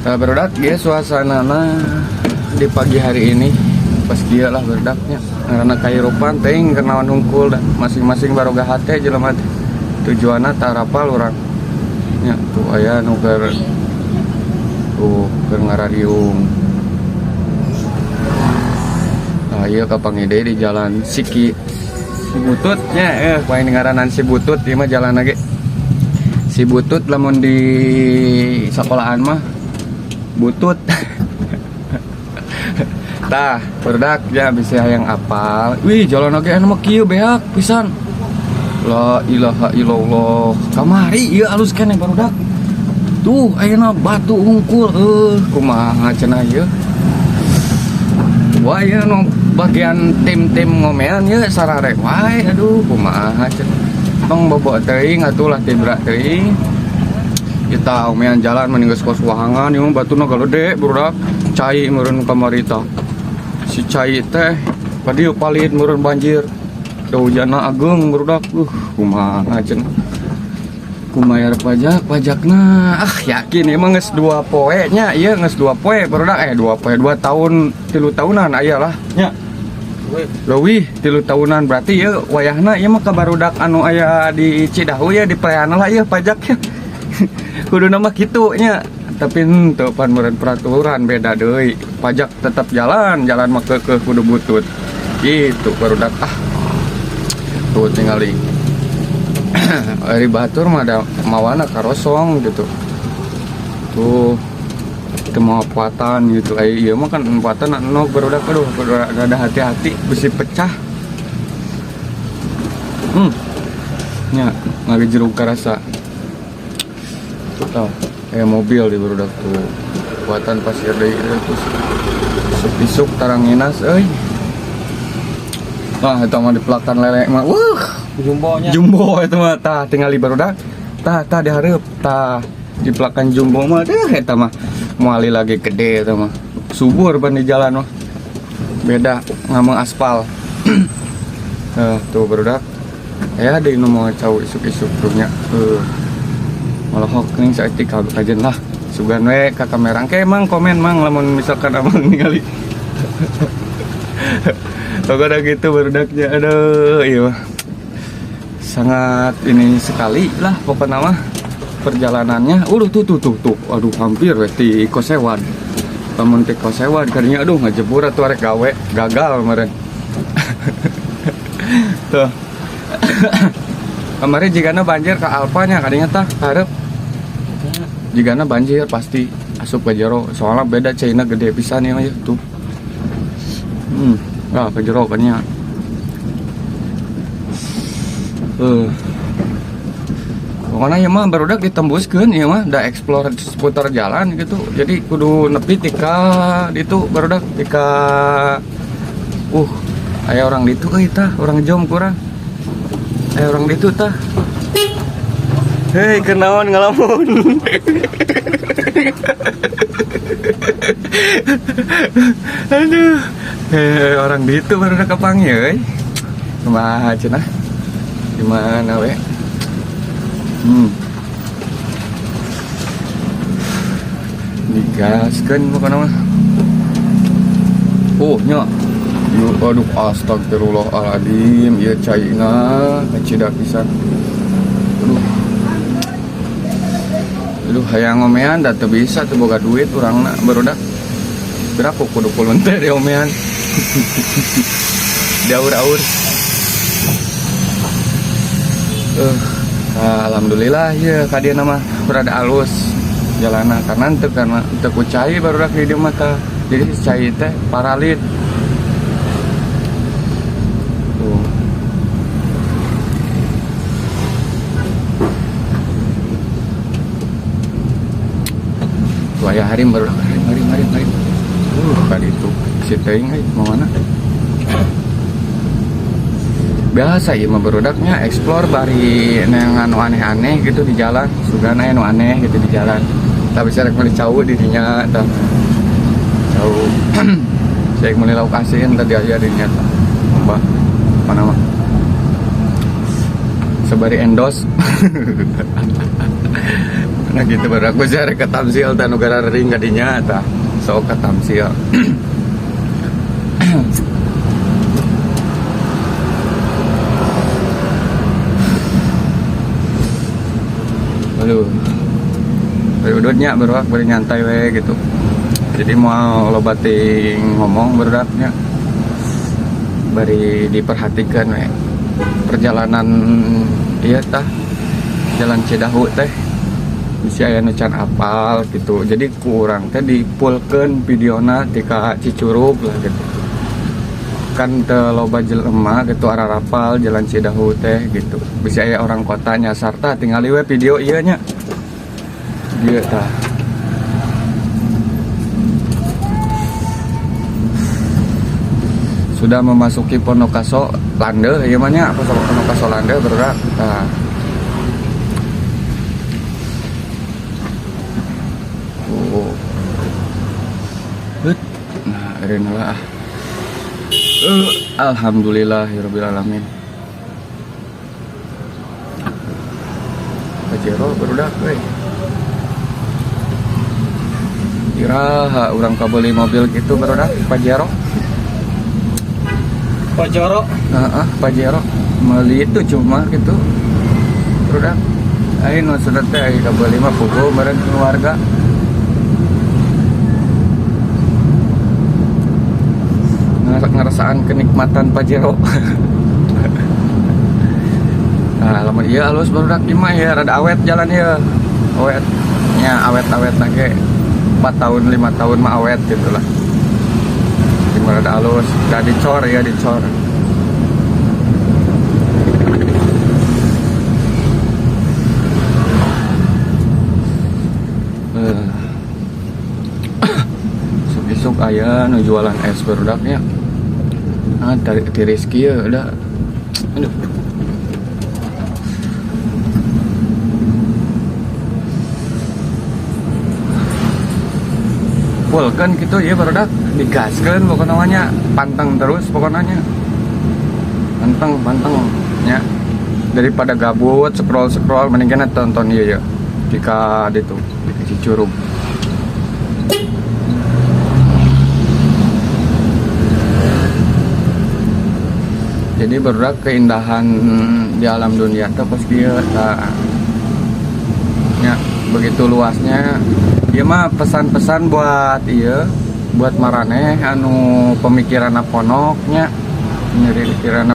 Nah, berudak ya suasana di pagi hari ini pas dia lah berudaknya karena kairupan ting kenawan hungkul dah masing-masing baroga hate jelema teh tujuanna tarapal urang nya tuh aya nu keur ngarariung. Nah ieu ka pangide di jalan Sibutut nya paling ngaranan Sibutut ieu mah jalan lagi Sibutut lamun di sekolahan mah butut. Tah berdak ya bisa yang apal. Wih jalan lagi anu mah kieu beak pisan. La ilaha illallah. Kamari ieu alus keneh barudak. Tuh ayeuna batu hungkul kumaha cenah ieu. Wah ieu nu bagian tim-tim ngomean ieu sarare wae aduh kumaha cenah. Tong bobo teuing atuh lah tibra teuing. Kita omean jalan meninggal kos wahangan ieu batuna gede barudak. Cai meureun kamari tah. Si cai teh padieu palit meureun banjir. Da hujanna ageung barudak. Kumaha cenah. Kumayar pajakna yakin emang geus 2 poe nya ieu geus 2 poe barudak 2 poe 2 tahun 3 tahunan aya lah nya. Leuwih 3 tahunan berarti ieu wayahna ieu mah ka barudak anu aya di Cidahu ya di pelayanan lah ieu pajaknya. Kuduna mah kitu nya. Tapi teu pan meureun peraturan beda deui. Pajak tetap jalan mah ke kudu butut. Gitu barudak tuh tingali. Ari batur mah ada mawana karosong gitu. Tuh itu mau puatan gitu. Iya mah kan puatan anu barudak aduh ada hati-hati besi pecah. Nya ngari jeruk karasa. Tuh kayak mobil di barudak tuh buatan pasir deui terus isuk tarang nginas euy. Eta mah di pelakan lele mah jumbo eta mah tah tingali barudak tah di hareup tah di pelakan jumbo mah eta mah moali lagi gede eta mah subur ban di jalan mah beda ngameng aspal. Tuh barudak aya deui nu mau cau isuk-isuk tuh nya malohok ning saeutik kajen lah sugan we ka kamera ke mang komen mang lamun misalkan amang ningali. Pokoknya gitu barudaknya aduh iya sangat ini sekali lah pokoknya mah perjalanannya tuh aduh hampir we ti Kosewan lamun ti Kosewan kadinya aduh ngajebur atuh arek gawe gagal kemarin. Tuh kemarin jigana banjir ke Alpanya kadinya tah hareup jigana banjir pasti asup ke jero soalnya beda China gede pisan ya tuh ke jero kanya pokoknya ya mah barudak ditembuskeun ya mah da explore seputar jalan gitu jadi kudu nepi tika ditu barudak tika aya orang ditu tah orang jom kurang aya orang ditu tah. Hei, kenaon ngalamun. Aduh. Orang di itu baru udah kepanggil, euy. Kumaha cenah? Gimana we? Digaskeun pokona mah. Nya. Aduh astagfirullahaladzim, ieu caina kecidak pisan. Aduh hayang ngomean da teu bisa teu boga duit urangna barudak. Berapa kudu kulun teh di omean. Daur-aur. Alhamdulillah ya kadieu mah berada alus jalana karena teu kucai barudak di dieu mah teh. Jadi cai teh paralit. Aya hari baru mari kali itu si teuing mau mana biasa ya mah barudaknya explore bari yang anu aneh-aneh gitu di jalan sugana anu aneh gitu di jalan tapi saya rek meuli cau dirinya tah cau saya meuli lauk asin tadi aya dirinya tah mbah apa nama sabari endos. Nah gitu baru aku share ke tamsil dan negara ring kadinya tah sok ke tamsil. Aduh, udutnya baru nyantai we gitu. Jadi mau lo bating ngomong berdaknya, bari diperhatikan we. Perjalanan iya tah, jalan Cidahu teh bisa aya nu can apal gitu. Jadi kurang teh dipulkeun videona tika Cicurug lah gitu. Kan teu loba jelema gitu arah rapal jalan Cidahu teh gitu. Bisa aya orang kota nyasar tah tingali we video ieu nya. Ieu tah. Sudah memasuki Pondokaso Lande ieu mah nya Pondokaso Lande bergerak. Nah. Nah, arenalah. Alhamdulillahirobbilalamin. Pajero barudak we. Iraha urang kabeli mobil gitu barudak Pajero. Pajero. Pajero. Meuli itu cuma gitu. Barudak. Ayeuna sudah teh aya kabeli mah puguh bareng keluarga. Ngerasaan kenikmatan Pajero. Nah, lamun ieu alus barudak ieu mah ya rada awet jalan ieu. Awet. Nya awet-awet lagi 4 tahun 5 tahun mah awet gitu lah. Cuma rada alus, da dicor ya dicor. Sok aya nu jualan es barudak nya. Di Rizky ya udah. Aduh. Pulkeun gitu ya barudak digaskeun pokoknya namanya panteng terus pokoknya. Panteng nya. Daripada gabut scroll mendingan tonton ieu ya. Jika di Cicurug. Jadi barudak keindahan di alam dunia tuh pas dia ya begitu luasnya. Dia mah pesan-pesan buat buat maraneh anu pemikiran ponoknya, nyeri pikiran